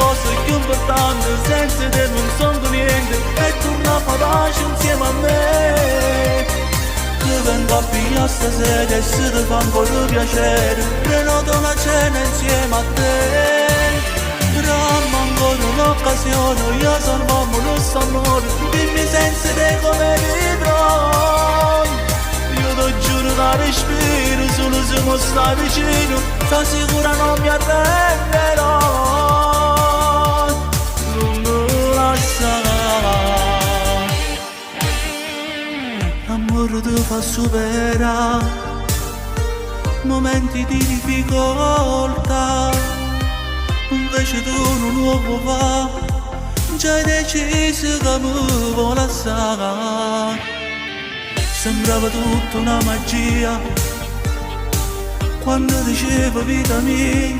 cosa più importante, senza te non sono niente, e torna a pace insieme a me. Ti vengo a pigliare stasera e se ti fa ancora piacere, prenoto una cena insieme a te. Dammi ancora un'occasione, io salviamo lo amore, dimmi senza te come vedrai. Io ti giuro da respiro, solo se mi stai vicino, sta sicura non mi arrenderò. Non mi lascerai. L'amore ti fa superare momenti di difficoltà, invece tu non lo puoi fare, già hai deciso che mi vuoi lasciare. Sembrava tutta una magia quando dicevo vita mia,